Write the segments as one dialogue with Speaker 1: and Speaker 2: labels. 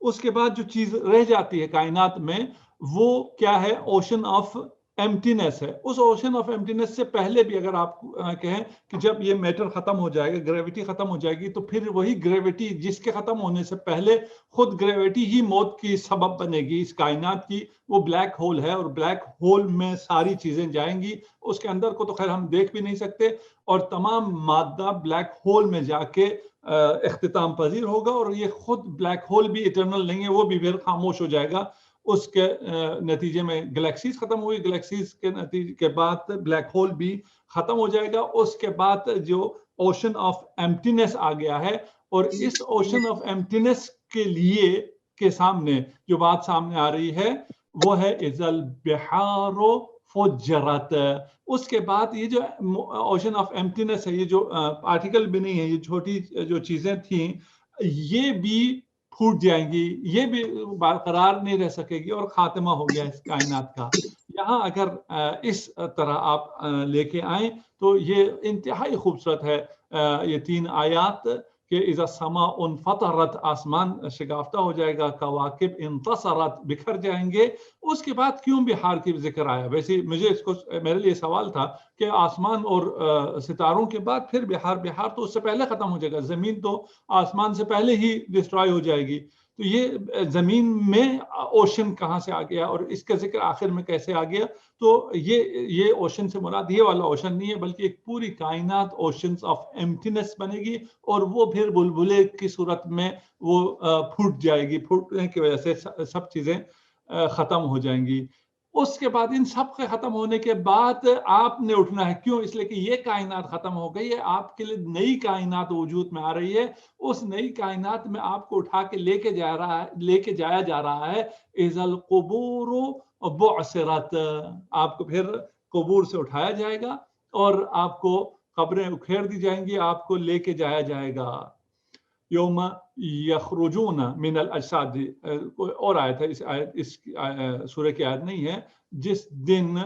Speaker 1: اس کے بعد جو چیز رہ جاتی ہے کائنات میں وہ کیا ہے؟ اوشن آف ایمٹینس ہے. اس اوشن آف ایمٹینس سے پہلے بھی اگر آپ کہیں کہ جب یہ میٹر ختم ہو جائے گا، گریویٹی ختم ہو جائے گی، تو پھر وہی گریویٹی جس کے ختم ہونے سے پہلے خود گریویٹی ہی موت کی سبب بنے گی اس کائنات کی، وہ بلیک ہول ہے. اور بلیک ہول میں ساری چیزیں جائیں گی. اس کے اندر کو تو خیر ہم دیکھ بھی نہیں سکتے، اور تمام مادہ بلیک ہول میں جا کے اختتام پذیر ہوگا. اور یہ خود بلیک ہول بھی ایٹرنل نہیں ہے، وہ بھی پھر خاموش ہو جائے گا. اس کے نتیجے میں گلیکسیز ختم ہوئی، گلیکسیز کے نتیجے کے بعد بلیک ہول بھی ختم ہو جائے گا. اس کے بعد جو اوشن آف ایمٹینس آ گیا ہے، اور اس اوشن آف ایمٹینس کے لیے کے سامنے جو بات سامنے آ رہی ہے وہ ہے اذا البحار فجرت. اس کے بعد یہ جو اوشن آف ایمٹینس ہے، یہ جو پارٹیکل بھی نہیں ہے، یہ چھوٹی جو چیزیں تھیں یہ بھی پھوٹ جائیں گی، یہ بھی برقرار نہیں رہ سکے گی، اور خاتمہ ہو گیا اس کائنات کا. یہاں اگر اس طرح آپ لے کے آئیں تو یہ انتہائی خوبصورت ہے یہ 3 آیات کہ اذا السماء انفطرت، آسمان شگافتہ ہو جائے گا، کواکب انتصرت، بکھر جائیں گے. اس کے بعد کیوں بہار کی ذکر آیا؟ ویسے مجھے اس کو میرے لیے سوال تھا کہ آسمان اور ستاروں کے بعد پھر بہار، بہار تو اس سے پہلے ختم ہو جائے گا، زمین تو آسمان سے پہلے ہی ڈسٹرائے ہو جائے گی. تو یہ زمین میں اوشن کہاں سے آ گیا اور اس کا ذکر آخر میں کیسے آ گیا؟ تو یہ اوشن سے مراد یہ والا اوشن نہیں ہے، بلکہ ایک پوری کائنات اوشنز آف ایمٹینس بنے گی، اور وہ پھر بلبلے کی صورت میں وہ پھوٹ جائے گی. پھوٹنے کی وجہ سے سب چیزیں ختم ہو جائیں گی. اس کے بعد ان سب کے ختم ہونے کے بعد آپ نے اٹھنا ہے. کیوں؟ اس لیے کہ یہ کائنات ختم ہو گئی ہے، آپ کے لیے نئی کائنات وجود میں آ رہی ہے. اس نئی کائنات میں آپ کو اٹھا کے لے کے جایا جا رہا ہے. اذا القبور بعثرت، آپ کو پھر قبور سے اٹھایا جائے گا اور آپ کو قبریں اکھیڑ دی جائیں گی، آپ کو لے کے جایا جائے گا. یوم یخرجون من الاجساد، کوئی اور آیت ہے، اس سورہ کی آیت نہیں ہے. جس دن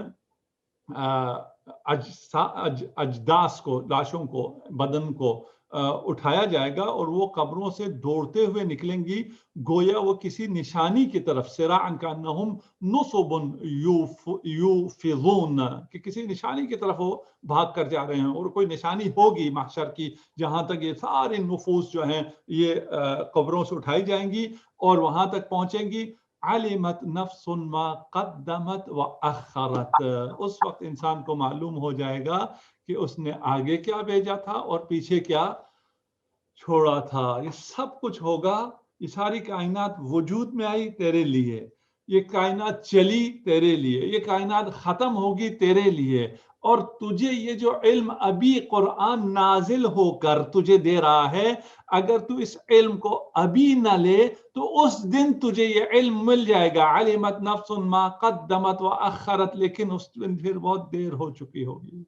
Speaker 1: اجداس کو، لاشوں کو، بدن کو اٹھایا جائے گا اور وہ قبروں سے دوڑتے ہوئے نکلیں گی گویا وہ کسی نشانی کی طرف، سراعا کانہم نصب یوفضون، کہ کسی نشانی کی طرف وہ بھاگ کر جا رہے ہیں. اور کوئی نشانی ہوگی محشر کی جہاں تک یہ سارے نفوس جو ہیں یہ قبروں سے اٹھائی جائیں گی اور وہاں تک پہنچیں گی. علمت نفس ما قدمت واخرت، اس وقت انسان کو معلوم ہو جائے گا کہ اس نے آگے کیا بھیجا تھا اور پیچھے کیا چھوڑا تھا. یہ سب کچھ ہوگا. یہ ساری کائنات وجود میں آئی تیرے لیے، یہ کائنات چلی تیرے لیے، یہ کائنات ختم ہوگی تیرے لیے. اور تجھے یہ جو علم ابھی قرآن نازل ہو کر تجھے دے رہا ہے، اگر تو اس علم کو ابھی نہ لے تو اس دن تجھے یہ علم مل جائے گا. علمت نفس ما قدمت واخرت، لیکن اس دن پھر بہت دیر ہو چکی ہوگی.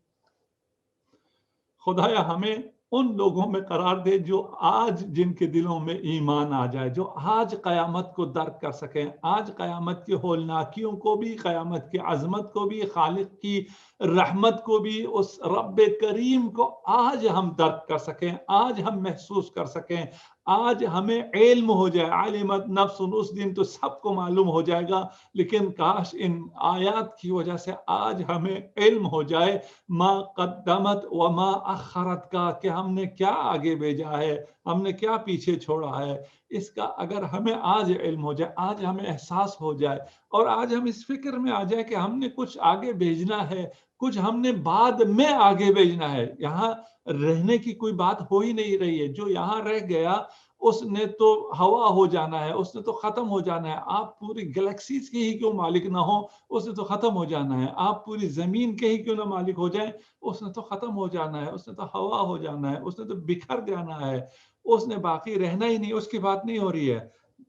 Speaker 1: خدایا ہمیں ان لوگوں میں قرار دے جو آج جن کے دلوں میں ایمان آ جائے، جو آج قیامت کو درک کر سکیں، آج قیامت کی ہولناکیوں کو بھی، قیامت کی عظمت کو بھی، خالق کی رحمت کو بھی، اس رب کریم کو آج ہم درک کر سکیں، آج ہم محسوس کر سکیں، آج ہمیں علم ہو جائے. علمت نفس، اس دن تو سب کو معلوم ہو جائے گا، لیکن کاش ان آیات کی وجہ سے آج ہمیں علم ہو جائے ما قدمت و ما اخرت کا، کہ ہم نے کیا آگے بھیجا ہے، ہم نے کیا پیچھے چھوڑا ہے. اس کا اگر ہمیں آج علم ہو جائے، آج ہمیں احساس ہو جائے، اور آج ہم اس فکر میں آ جائے کہ ہم نے کچھ آگے بھیجنا ہے، کچھ ہم نے بعد میں آگے بھیجنا ہے. یہاں رہنے کی کوئی بات ہو ہی نہیں رہی ہے. جو یہاں رہ گیا اس نے تو ہوا ہو جانا ہے، اس نے تو ختم ہو جانا ہے. آپ پوری گلیکسیز کے ہی کیوں مالک نہ ہو، اس نے تو ختم ہو جانا ہے. آپ پوری زمین کے ہی کیوں نہ مالک ہو جائیں، اس نے تو ختم ہو جانا ہے. اس نے تو ہوا ہو جانا ہے، اس نے تو بکھر جانا ہے، اس نے باقی رہنا ہی نہیں. اس کی بات نہیں ہو رہی ہے.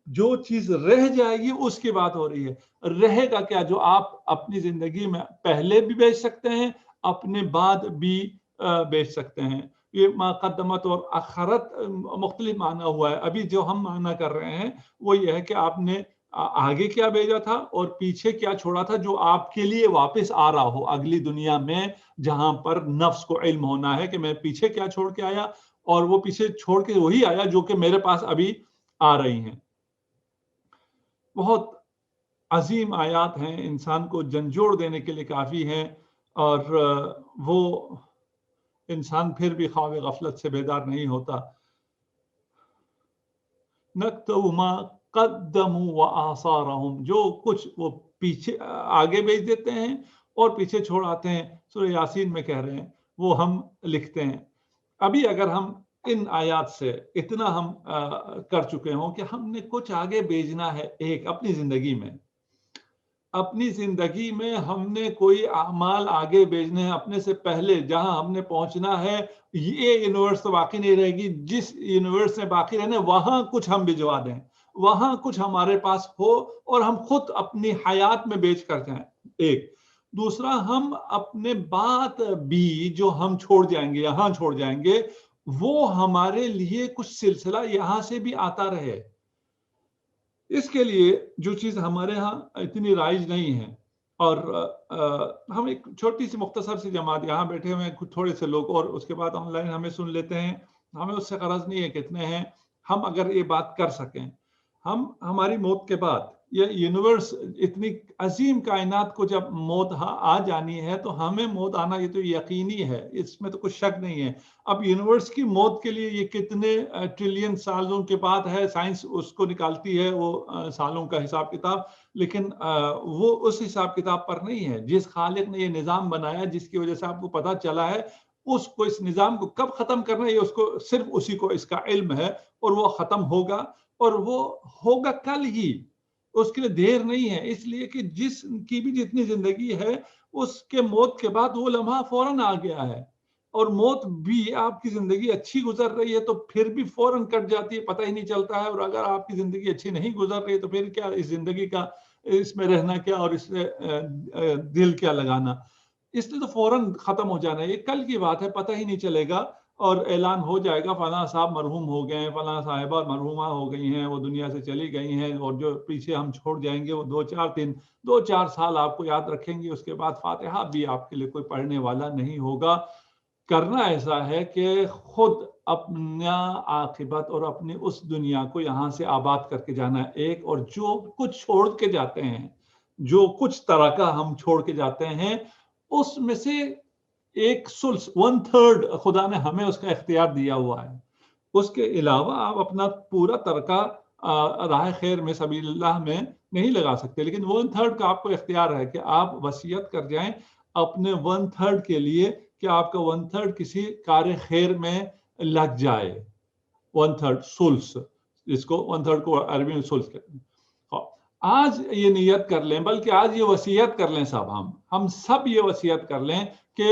Speaker 1: جو چیز رہ جائے گی اس کی بات ہو رہی ہے. رہے گا کیا؟ جو آپ اپنی زندگی میں پہلے بھی بیچ سکتے ہیں، اپنے بعد بھی بیچ سکتے ہیں. یہ مقدمت اور اخرت مختلف معنی ہوا ہے. ابھی جو ہم معنی کر رہے ہیں وہ یہ ہے کہ آپ نے آگے کیا بھیجا تھا اور پیچھے کیا چھوڑا تھا جو آپ کے لیے واپس آ رہا ہو اگلی دنیا میں، جہاں پر نفس کو علم ہونا ہے کہ میں پیچھے کیا چھوڑ کے آیا، اور وہ پیچھے چھوڑ کے وہی آیا جو کہ میرے پاس ابھی آ رہی ہیں. بہت عظیم آیات ہیں، انسان کو جھنجھوڑ دینے کے لیے کافی ہیں، اور وہ انسان پھر بھی خواب غفلت سے بیدار نہیں ہوتا. نَكْتُبُ مَا قَدَّمُوا وَآثَارَهُمْ، جو کچھ وہ پیچھے آگے بھیج دیتے ہیں اور پیچھے چھوڑ آتے ہیں، سورہ یاسین میں کہہ رہے ہیں، وہ ہم لکھتے ہیں. ابھی اگر ہم ان آیات سے اتنا ہم کر چکے ہوں کہ ہم نے کچھ آگے بھیجنا ہے، ایک اپنی زندگی میں ہم نے کوئی اعمال آگے بھیجنے ہیں اپنے سے پہلے، جہاں ہم نے پہنچنا ہے. یہ یونیورس تو باقی نہیں رہے گی، جس یونیورس میں باقی رہنے وہاں کچھ ہم بھجوا دیں، وہاں کچھ ہمارے پاس ہو اور ہم خود اپنی حیات میں بیچ کر جائیں. ایک دوسرا، ہم اپنے بات بھی جو ہم چھوڑ جائیں گے، یہاں چھوڑ جائیں گے، وہ ہمارے لیے کچھ سلسلہ یہاں سے بھی آتا رہے. اس کے لیے جو چیز ہمارے ہاں اتنی رائج نہیں ہے، اور ہم ایک چھوٹی سی مختصر سی جماعت یہاں بیٹھے ہوئے ہیں، تھوڑے سے لوگ، اور اس کے بعد آن لائن ہمیں سن لیتے ہیں. ہمیں اس سے غرض نہیں ہے کتنے ہیں. ہم اگر یہ بات کر سکیں، ہماری موت کے بعد یہ یونیورس، اتنی عظیم کائنات کو جب موت آ جانی ہے تو ہمیں موت آنا یہ تو یقینی ہے، اس میں تو کچھ شک نہیں ہے. اب یونیورس کی موت کے لیے یہ کتنے ٹریلین سالوں کے بعد ہے، سائنس اس کو نکالتی ہے وہ سالوں کا حساب کتاب، لیکن وہ اس حساب کتاب پر نہیں ہے. جس خالق نے یہ نظام بنایا، جس کی وجہ سے آپ کو پتا چلا ہے، اس کو اس نظام کو کب ختم کرنا ہے یہ اس کو صرف اسی کو اس کا علم ہے، اور وہ ختم ہوگا، اور وہ ہوگا کل ہی، اس کے لیے دیر نہیں ہے. اس لیے کہ جس کی بھی جتنی زندگی ہے، اس کے موت کے بعد وہ لمحہ فوراً آ گیا ہے، اور موت بھی آپ کی زندگی اچھی گزر رہی ہے تو پھر بھی فوراً کٹ جاتی ہے، پتہ ہی نہیں چلتا ہے. اور اگر آپ کی زندگی اچھی نہیں گزر رہی تو پھر کیا اس زندگی کا، اس میں رہنا کیا، اور اس سے دل کیا لگانا. اس لیے تو فوراً ختم ہو جانا ہے. یہ کل کی بات ہے، پتہ ہی نہیں چلے گا، اور اعلان ہو جائے گا فلاں صاحب مرحوم ہو گئے ہیں، فلاں صاحبہ مرحومہ ہو گئی ہیں، وہ دنیا سے چلی گئی ہیں، اور جو پیچھے ہم چھوڑ جائیں گے وہ 2-4 سال آپ کو یاد رکھیں گے. اس کے بعد فاتحہ بھی آپ کے لیے کوئی پڑھنے والا نہیں ہوگا. کرنا ایسا ہے کہ خود اپنا عاقبت اور اپنی اس دنیا کو یہاں سے آباد کر کے جانا ہے. ایک، اور جو کچھ چھوڑ کے جاتے ہیں، جو کچھ طرح کا ہم چھوڑ کے جاتے ہیں، اس میں سے 1/3 خدا نے ہمیں اس کا اختیار دیا ہوا ہے. اس کے علاوہ آپ اپنا پورا ترکہ راہ خیر میں، سبیل اللہ میں نہیں لگا سکتے، لیکن 1/3 کا آپ کو اختیار ہے کہ آپ وصیت کر جائیں اپنے 1/3 کے لیے، کہ آپ کا 1/3 کسی کار خیر میں لگ جائے. 1/3 سلس، جس کو 1/3 کو عربی میں سلس کہتے ہیں. آج یہ نیت کر لیں، بلکہ آج یہ وصیت کر لیں، ہم سب یہ وصیت کر لیں کہ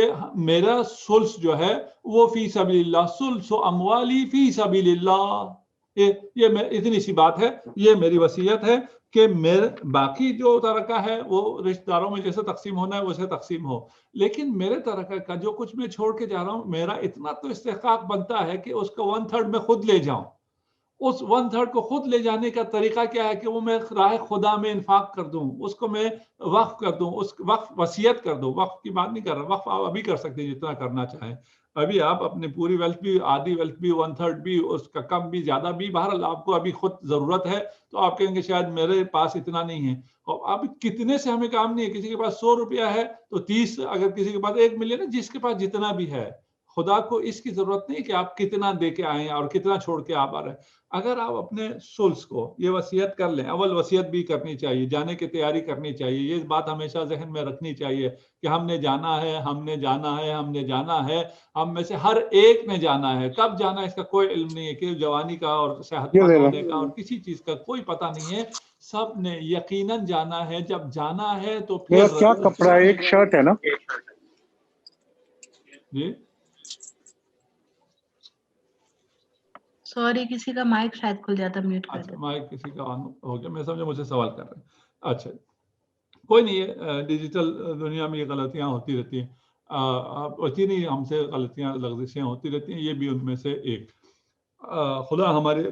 Speaker 1: میرا سلس جو ہے وہ فی سبیل اللہ، سلس و اموالی فی سبیل اللہ. یہ اتنی سی بات ہے، یہ میری وصیت ہے کہ میرے باقی جو ترکہ ہے وہ رشتہ داروں میں جیسے تقسیم ہونا ہے ویسے تقسیم ہو، لیکن میرے ترکہ کا جو کچھ میں چھوڑ کے جا رہا ہوں، میرا اتنا تو استحقاق بنتا ہے کہ اس کا 1/3 میں خود لے جاؤں. اس 1/3 کو خود لے جانے کا طریقہ کیا ہے کہ وہ میں راہ خدا میں انفاق کر دوں، اس کو میں وقف کر دوں، اس وقف وصیت کر دوں. وقف کی بات نہیں کر رہا، وقف آپ ابھی کر سکتے ہیں جتنا کرنا چاہیں. ابھی آپ اپنی پوری ویلتھ بھی، آدھی ویلتھ بھی، 1/3 بھی، اس کا کم بھی زیادہ بھی، بہرحال آپ کو ابھی خود ضرورت ہے. تو آپ کہیں گے شاید میرے پاس اتنا نہیں ہے، اور اب کتنے سے ہمیں کام نہیں ہے. کسی کے پاس 100 روپیہ ہے تو 30، اگر کسی کے پاس 1 ملین ہے، جس کے پاس جتنا بھی ہے، خدا کو اس کی ضرورت نہیں کہ آپ کتنا دے کے آئیں اور کتنا چھوڑ کے آپ آ رہے ہیں. اگر آپ اپنے سولس کو یہ وصیت کر لیں، اول وصیت بھی کرنی چاہیے، جانے کی تیاری کرنی چاہیے. یہ بات ہمیشہ ذہن میں رکھنی چاہیے کہ ہم نے جانا ہے، ہم نے جانا ہے، ہم نے جانا ہے. ہم میں سے ہر ایک نے جانا ہے. کب جانا ہے اس کا کوئی علم نہیں ہے، کہ جوانی کا اور صحت مند ہونے کا اور کسی چیز کا کوئی پتہ نہیں ہے. سب نے یقیناً جانا ہے. جب جانا ہے تو پھر
Speaker 2: کیا کپڑا، ایک شرٹ ہے نا
Speaker 1: جی،
Speaker 3: سوری کسی کا مائک شاید کھل جاتا، میوٹ کر
Speaker 1: اچھا
Speaker 3: دیں.
Speaker 1: مائک کسی کا آن ہو گیا، میں سمجھا مجھے سوال کر رہے ہیں. اچھا کوئی نہیں ہے، ڈیجیٹل دنیا میں یہ غلطیاں ہوتی رہتی ہیں، ہوتی نہیں، ہم سے غلطیاں لغزشیں ہوتی رہتی ہیں، یہ بھی ان میں سے ایک. خدا ہمارے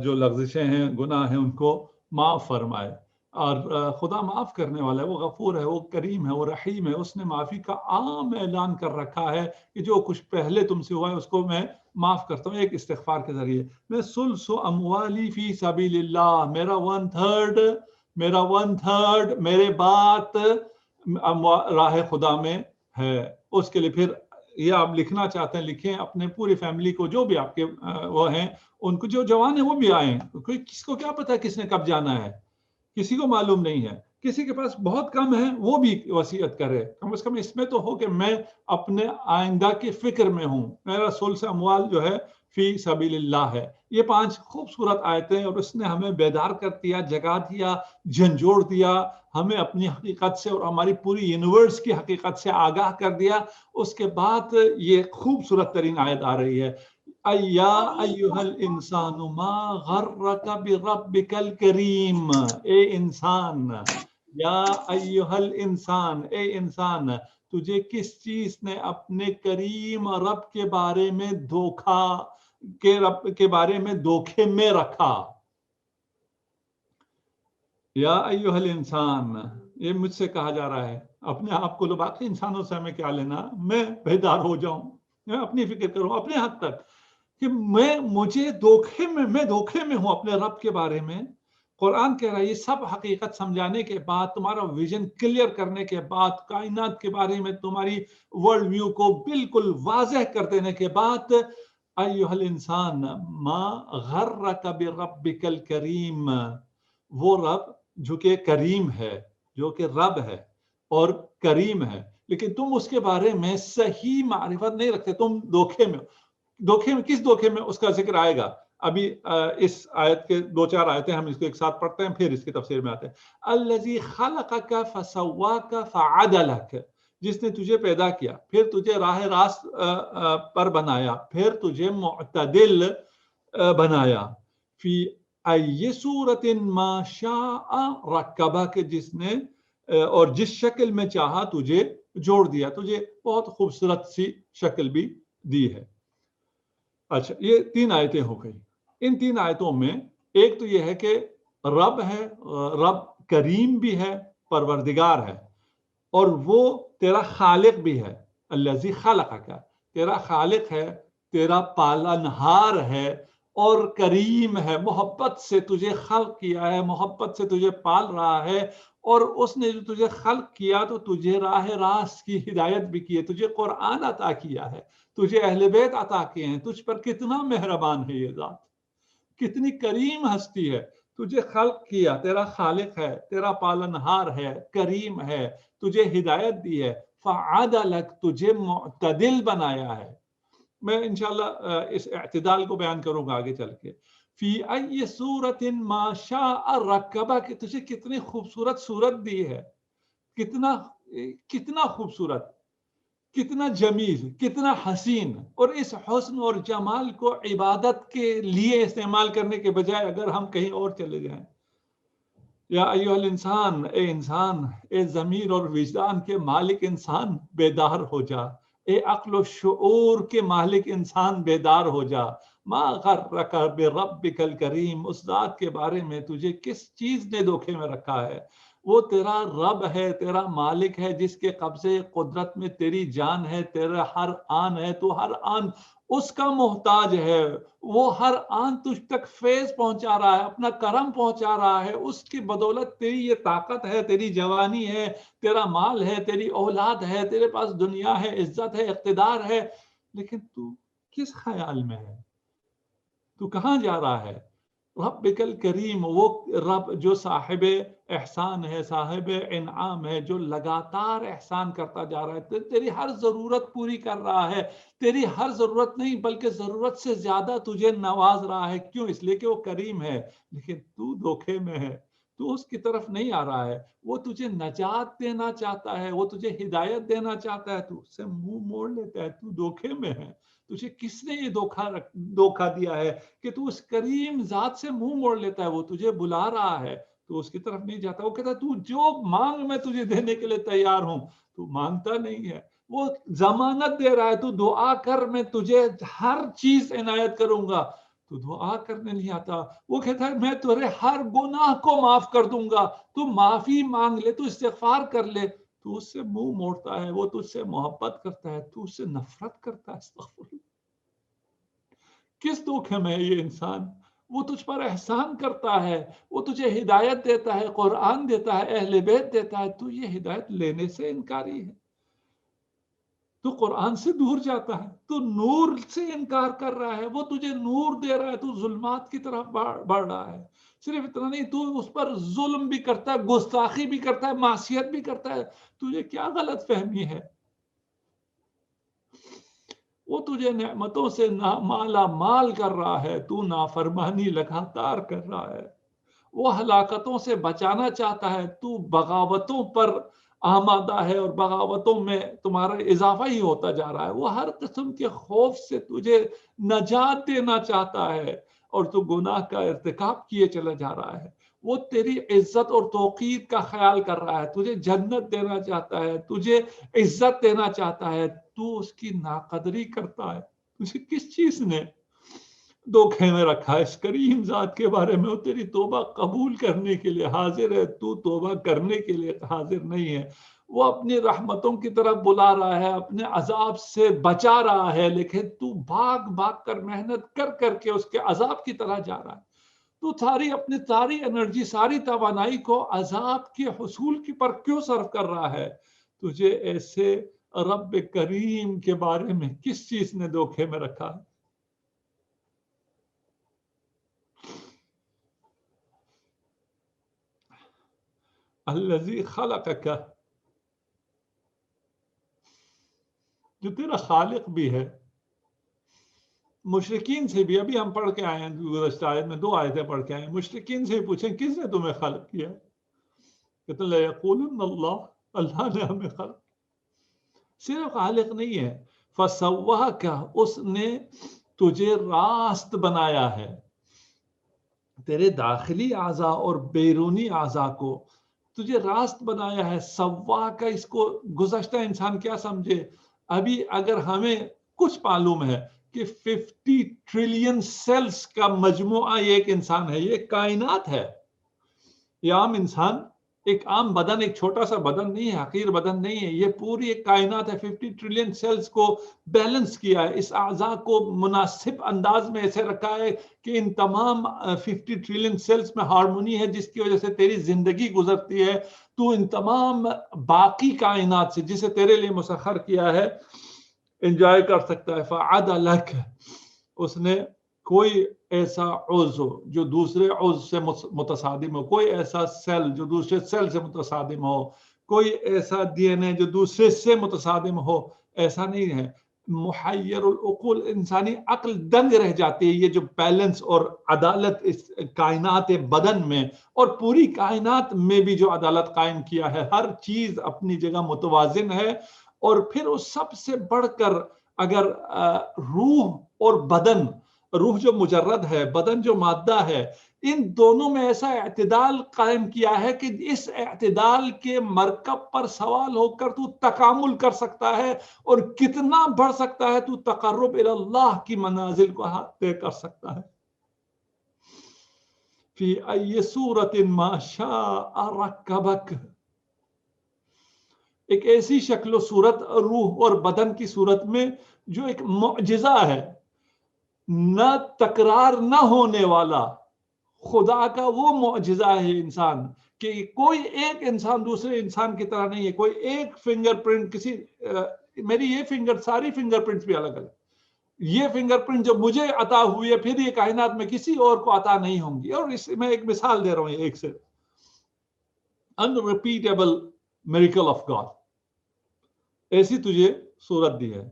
Speaker 1: جو لغزشیں ہیں، گناہ ہیں، ان کو معاف فرمائے. اور خدا معاف کرنے والا ہے، وہ غفور ہے، وہ کریم ہے، وہ رحیم ہے. اس نے معافی کا عام اعلان کر رکھا ہے کہ جو کچھ پہلے تم سے ہوا ہے اس کو میں معاف کرتا ہوں، ایک استغفار کے ذریعے. میں سلس اموالی فی سبیل اللہ، میرا 1/3 میرا 1/3 میرے بات راہ خدا میں ہے. اس کے لیے پھر یہ آپ لکھنا چاہتے ہیں لکھیں, اپنے پوری فیملی کو, جو بھی آپ کے وہ ہیں ان کو, جو جوان ہیں وہ بھی آئیں. کوئی کس کو کیا پتا کس نے کب جانا ہے, کسی کو معلوم نہیں ہے. کسی کے پاس بہت کم ہے وہ بھی وصیت کرے, کم از کم اس میں تو ہو کہ میں اپنے آئندہ کی فکر میں ہوں. میرا ثلث اموال جو ہے فی سبیل اللہ ہے. یہ 5 خوبصورت آیتیں, اور اس نے ہمیں بیدار کر دیا, جگا دیا, جھنجھوڑ دیا, ہمیں اپنی حقیقت سے اور ہماری پوری یونیورس کی حقیقت سے آگاہ کر دیا. اس کے بعد یہ خوبصورت ترین آیت آ رہی ہے, یا ایھا الانسان ما غرک بربک الکریم. اے انسان, یا ایھا الانسان, اے انسان, تجھے کس چیز نے اپنے کریم رب کے بارے میں دھوکا کے رب کے بارے میں دھوکے میں رکھا. یا ایھا الانسان, یہ مجھ سے کہا جا رہا ہے. اپنے آپ کو, باقی انسانوں سے ہمیں کیا لینا, میں بیدار ہو جاؤں, میں اپنی فکر کروں اپنے حد تک کہ مجھے دھوکے میں ہوں اپنے رب کے بارے میں. قرآن کہہ رہا ہے یہ سب حقیقت سمجھانے کے بعد, تمہارا ویژن کلیئر کرنے کے بعد, کائنات کے بارے میں تمہاری ورلڈ ویو کو بالکل واضح کر دینے کے بعد, ایھا الانسان ما غرک بربک الکریم, وہ رب جو کہ کریم ہے, جو کہ رب ہے اور کریم ہے, لیکن تم اس کے بارے میں صحیح معرفت نہیں رکھتے, تم دھوکے میں. کس دھوکے میں, اس کا ذکر آئے گا. ابھی اس آیت کے 2-4 آیتیں ہم اس کو ایک ساتھ پڑھتے ہیں, پھر اس کی تفسیر میں آتے ہیں. الذی خلقک فسواک فعدلک, جس نے تجھے پیدا کیا, پھر تجھے راہ راست پر بنایا, پھر تجھے معتدل بنایا. فی ای صورت ما شاء رکبک, جس نے اور جس شکل میں چاہا تجھے جوڑ دیا, تجھے بہت خوبصورت سی شکل بھی دی ہے. اچھا, یہ 3 آیتیں ہو گئی. ان 3 آیتوں میں ایک تو یہ ہے کہ رب ہے, رب کریم بھی ہے, پروردگار ہے, اور وہ تیرا خالق بھی ہے. الذی خلقک, تیرا خالق ہے, تیرا پالنہار ہے, اور کریم ہے, محبت سے تجھے خلق کیا ہے, محبت سے تجھے پال رہا ہے. اور اس نے جو تجھے خلق کیا تو تجھے راہ راست کی ہدایت بھی کی ہے, تجھے قرآن عطا کیا ہے, تجھے اہل بیت عطا کیے ہیں. تجھ پر کتنا مہربان ہے یہ ذات, کتنی کریم ہستی ہے. تجھے خلق کیا, تیرا خالق ہے, تیرا پالنہار ہے, کریم ہے, تجھے ہدایت دی ہے. فعدلک, تجھے معتدل بنایا ہے. میں انشاءاللہ اس اعتدال کو بیان کروں گا آگے چل کے. فی ای صورت ما شاء رکبک, تجھے کتنی خوبصورت صورت دی ہے, کتنا خوبصورت, کتنا جمیل, کتنا حسین. اور اس حسن اور جمال کو عبادت کے لیے استعمال کرنے کے بجائے اگر ہم کہیں اور چلے جائیں. یا ایھا الانسان, اے انسان, اے ضمیر اور وجدان کے مالک انسان, بیدار ہو جا. اے عقل و شعور کے مالک انسان, بیدار ہو جا. ما غرک بربک الکریم, اس ذات کے بارے میں تجھے کس چیز نے دھوکے میں رکھا ہے. وہ تیرا رب ہے, تیرا مالک ہے, جس کے قبضے قدرت میں تیری جان ہے, تیرا ہر آن ہے, تو ہر آن اس کا محتاج ہے. وہ ہر آن تجھ تک فیض پہنچا رہا ہے, اپنا کرم پہنچا رہا ہے. اس کی بدولت تیری یہ طاقت ہے, تیری جوانی ہے, تیرا مال ہے, تیری اولاد ہے, تیرے پاس دنیا ہے, عزت ہے, اقتدار ہے. لیکن تو کس خیال میں ہے, تو کہاں جا رہا ہے. ربک الکریم, وہ رب جو صاحب احسان ہے, صاحب انعام ہے, جو لگاتار احسان کرتا جا رہا ہے, تیری ہر ضرورت پوری کر رہا ہے. تیری ہر ضرورت نہیں بلکہ ضرورت سے زیادہ تجھے نواز رہا ہے. کیوں؟ اس لیے کہ وہ کریم ہے. لیکن تو دھوکے میں ہے, تو اس کی طرف نہیں آ رہا ہے. وہ تجھے نجات دینا چاہتا ہے, وہ تجھے ہدایت دینا چاہتا ہے, تو اس سے منہ موڑ لیتا ہے. تو دھوکے میں ہے. تجھے کس نے یہ دھوکا دیا ہے کہ تو اس کریم ذات سے منہ موڑ لیتا ہے. وہ تجھے بلا رہا ہے, تو اس کی طرف نہیں جاتا. وہ کہتا ہے تو جو مانگ میں تجھے دینے کے لیے تیار ہوں. تو مانگتا نہیں ہے. وہ ضمانت دے رہا ہے, تو دعا کر, میں تجھے ہر چیز عنایت کروں گا. تو دعا کرنے نہیں آتا. وہ کہتا ہے میں تیرے ہر گناہ کو معاف کر دوں گا, تو معافی مانگ لے, تو استغفار کر لے. تو اس سے منہ موڑتا ہے. وہ تجھ سے محبت کرتا ہے, تو اس سے نفرت کرتا ہے. استغفر اللہ. کس دھوکے میں ہے یہ انسان. وہ تجھ پر احسان کرتا ہے، وہ تجھے ہدایت دیتا ہے، قرآن دیتا ہے، اہل بیت دیتا ہے، تو یہ ہدایت لینے سے انکاری ہے، تو قرآن سے دور جاتا ہے، تو نور سے انکار کر رہا ہے، وہ تجھے نور دے رہا ہے، تو ظلمات کی طرف بڑھ رہا ہے۔ صرف اتنا نہیں، تو اس پر ظلم بھی کرتا ہے، گستاخی بھی کرتا ہے، معصیت بھی کرتا ہے، تجھے کیا غلط فہمی ہے؟ وہ تجھے نعمتوں سے مالا مال کر رہا ہے، تو نافرمانی لگاتار کر رہا ہے، وہ ہلاکتوں سے بچانا چاہتا ہے، تو بغاوتوں پر آمادہ ہے، اور بغاوتوں میں تمہارا اضافہ ہی ہوتا جا رہا ہے، وہ ہر قسم کے خوف سے تجھے نجات دینا چاہتا ہے، اور تو گناہ کا ارتکاب کیے چلا جا رہا ہے۔ وہ تیری عزت اور توقیر کا خیال کر رہا ہے، تجھے جنت دینا چاہتا ہے، تجھے عزت دینا چاہتا ہے، تو اس کی ناقدری کرتا ہے۔ تجھے کس چیز نے دھوکے میں رکھا ہے؟ اس کریم ذات کے بارے میں وہ تیری توبہ قبول کرنے کے لیے حاضر ہے، تو توبہ کرنے کے لیے حاضر نہیں ہے۔ وہ اپنی رحمتوں کی طرف بلا رہا ہے، اپنے عذاب سے بچا رہا ہے، لیکن تو بھاگ بھاگ کر محنت کر کر کے اس کے عذاب کی طرح جا رہا ہے۔ تو اپنی ساری انرجی، ساری توانائی کو عذاب کے حصول کی پر کیوں صرف کر رہا ہے؟ تجھے ایسے رب کریم کے بارے میں کس چیز نے دھوکے میں رکھا ہے؟ الذی خلقک، جو تیرا خالق بھی ہے۔ مشرکین سے بھی، ابھی ہم پڑھ کے آئے ہیں گزشتہ آیت میں 2 آیتیں پڑھ کے آئے ہیں، مشرکین سے پوچھیں کس نے تمہیں خلق کیا؟ کہتے ہیں لیقولن اللہ، اللہ نے ہمیں خلق۔ صرف خالق نہیں ہے، فسواک، اس نے تجھے راست بنایا ہے، تیرے داخلی اعضاء اور بیرونی اعضاء کو تجھے راست بنایا ہے۔ سوا کا اس کو گزشتہ انسان کیا سمجھے؟ ابھی اگر ہمیں کچھ معلوم ہے کہ 50 ٹریلین سیلز کا مجموعہ یہ ایک انسان ہے، یہ کائنات ہے۔ یہ عام انسان، ایک عام بدن، ایک چھوٹا سا بدن نہیں ہے، حقیر بدن نہیں ہے، یہ پوری ایک کائنات ہے۔ 50 ٹریلین سیلز کو بیلنس کیا ہے، اس اعضاء کو مناسب انداز میں ایسے رکھا ہے کہ ان تمام 50 ٹریلین سیلز میں ہارمونی ہے، جس کی وجہ سے تیری زندگی گزرتی ہے۔ تو ان تمام باقی کائنات سے جسے تیرے لیے مسخر کیا ہے انجوائے کر سکتا ہے۔ فعدلک، اس نے کوئی ایسا عضو جو دوسرے عضو سے متصادم ہو، کوئی ایسا سیل جو دوسرے سیل سے متصادم ہو، کوئی ایسا ڈی این اے جو دوسرے سے متصادم ہو، ایسا نہیں ہے۔ محیر العقول، انسانی عقل دنگ رہ جاتی ہے، یہ جو بیلنس اور عدالت اس کائنات بدن میں اور پوری کائنات میں بھی جو عدالت قائم کیا ہے، ہر چیز اپنی جگہ متوازن ہے۔ اور پھر اس سب سے بڑھ کر اگر روح اور بدن، روح جو مجرد ہے، بدن جو مادہ ہے، ان دونوں میں ایسا اعتدال قائم کیا ہے کہ اس اعتدال کے مرکب پر سوال ہو کر تو تکامل کر سکتا ہے، اور کتنا بڑھ سکتا ہے، تو تقرب اللہ کی منازل کو طے کر سکتا ہے۔ فی ای صورت ما شاء رکبک، ایک ایسی شکل و صورت روح اور بدن کی صورت میں جو ایک معجزہ ہے، نہ تکرار نہ ہونے والا، خدا کا وہ معجزہ ہے انسان، کہ کوئی ایک انسان دوسرے انسان کی طرح نہیں ہے، کوئی ایک فنگر پرنٹ کسی میری یہ فنگر، ساری فنگر پرنٹس بھی الگ الگ، یہ فنگر پرنٹ جو مجھے عطا ہوئی ہے پھر یہ کائنات میں کسی اور کو عطا نہیں ہوں گی۔ اور اس میں ایک مثال دے رہا ہوں، ایک سے unrepeatable miracle of God، ایسی تجھے صورت دی ہے۔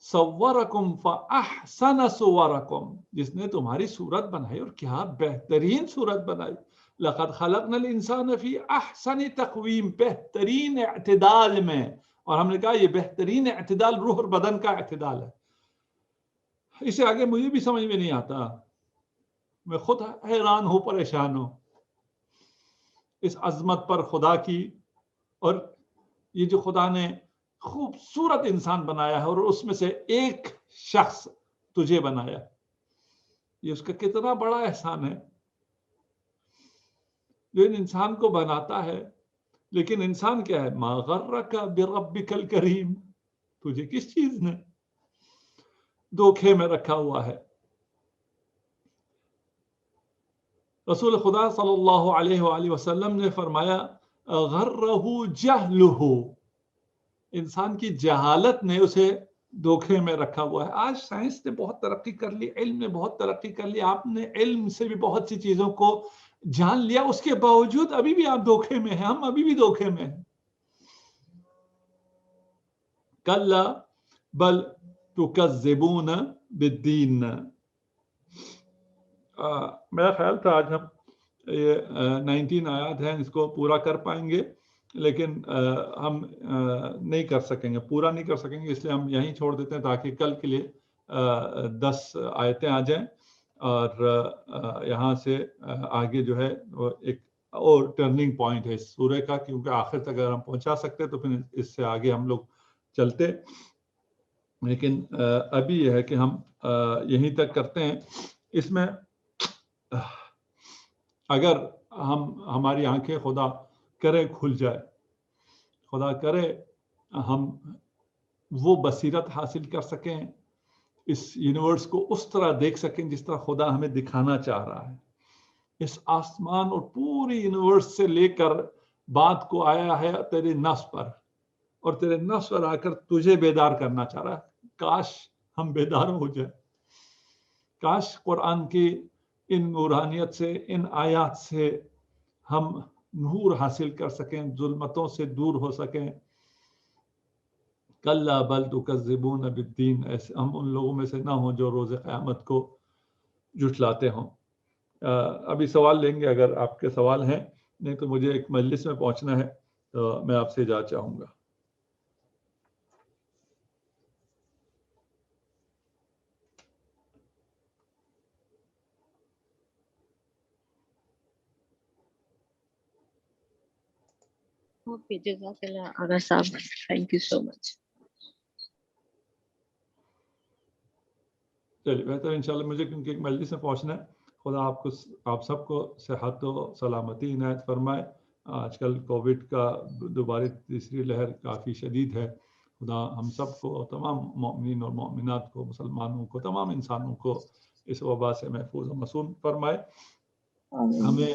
Speaker 1: صورکم فاحسن صورکم، جس نے تمہاری صورت بنائی، اور کیا بہترین صورت بنائی۔ لقد خلقنا الانسان فی احسن تقویم، بہترین اعتدال میں، اور ہم نے کہا یہ بہترین اعتدال روح اور بدن کا اعتدال ہے۔ اسے آگے مجھے بھی سمجھ میں نہیں آتا، میں خود حیران ہوں، پریشان ہوں اس عظمت پر خدا کی، اور یہ جو خدا نے خوبصورت انسان بنایا ہے اور اس میں سے ایک شخص تجھے بنایا، یہ اس کا کتنا بڑا احسان ہے جو ان انسان کو بناتا ہے۔ لیکن انسان کیا ہے؟ ما غرک بربک الکریم، تجھے کس چیز نے دھوکے میں رکھا ہوا ہے؟ رسول خدا صلی اللہ علیہ وآلہ وسلم نے فرمایا غرہ جہلہ، انسان کی جہالت نے اسے دھوکے میں رکھا ہوا ہے. آج سائنس نے بہت ترقی کر لی، علم نے بہت ترقی کر لی، آپ نے علم سے بھی بہت سی چیزوں کو جان لیا، اس کے باوجود ابھی بھی آپ دھوکے میں ہیں، ہم ابھی بھی دھوکے میں ہیں. کلا بل تکذبون بالدین. میرا خیال تھا آج ہم یہ 19 آیات ہیں، اس کو پورا کر پائیں گے، لیکن ہم نہیں کر سکیں گے، پورا نہیں کر سکیں گے، اس لیے ہم یہیں چھوڑ دیتے ہیں تاکہ کل کے لیے 10 آیتیں آ جائیں، اور یہاں سے آگے جو ہے وہ ایک اور ٹرننگ پوائنٹ ہے اس سورہ کا، کیونکہ آخر تک اگر ہم پہنچا سکتے تو پھر اس سے آگے ہم لوگ چلتے. لیکن ابھی یہ ہے کہ ہم یہیں تک کرتے ہیں. اس میں اگر ہماری آنکھیں خدا کرے کھل جائے، خدا کرے ہم وہ بصیرت حاصل کر سکیں، اس یونیورس کو اس طرح دیکھ سکیں جس طرح خدا ہمیں دکھانا چاہ رہا ہے. اس آسمان اور پوری یونیورس سے لے کر بات کو آیا ہے تیرے نفس پر، اور تیرے نفس پر آ کر تجھے بیدار کرنا چاہ رہا ہے. کاش ہم بیدار ہو جائیں، کاش قرآن کی ان نورانیت سے، ان آیات سے ہم نور حاصل کر سکیں، ظلمتوں سے دور ہو سکیں. کلا بل تکذبون بالدین، ایسے ہم ان لوگوں میں سے نہ ہوں جو روز قیامت کو جھٹلاتے ہوں. ابھی سوال لیں گے اگر آپ کے سوال ہیں، نہیں تو مجھے ایک مجلس میں پہنچنا ہے تو میں آپ سے اجازت چاہوں گا.
Speaker 4: اوکے، جزاک اللہ آغا صاحب، تھینک یو سو مچ.
Speaker 1: چلیے بہتر انشاءاللہ، مجھے کیونکہ ایک مجلس میں پہنچنا ہے. خدا آپ سب کو صحت و سلامتی عنایت فرمائے. آج کل کووڈ کا دوبارہ تیسری لہر کافی شدید ہے. خدا ہم سب کو، تمام مومنین اور مومنات کو، مسلمانوں کو، تمام انسانوں کو اس وبا سے محفوظ و معصوم فرمائے. ہمیں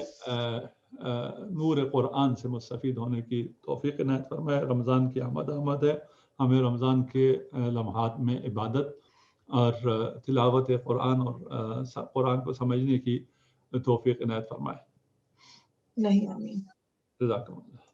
Speaker 1: نور قرآن سے مستفید ہونے کی توفیق عنایت فرمائے. رمضان کی آمد ہے، ہمیں رمضان کے لمحات میں عبادت اور تلاوت قرآن اور قرآن کو سمجھنے کی توفیق عنایت فرمائے.
Speaker 4: نہیں، آمین.
Speaker 1: جزاکم اللہ.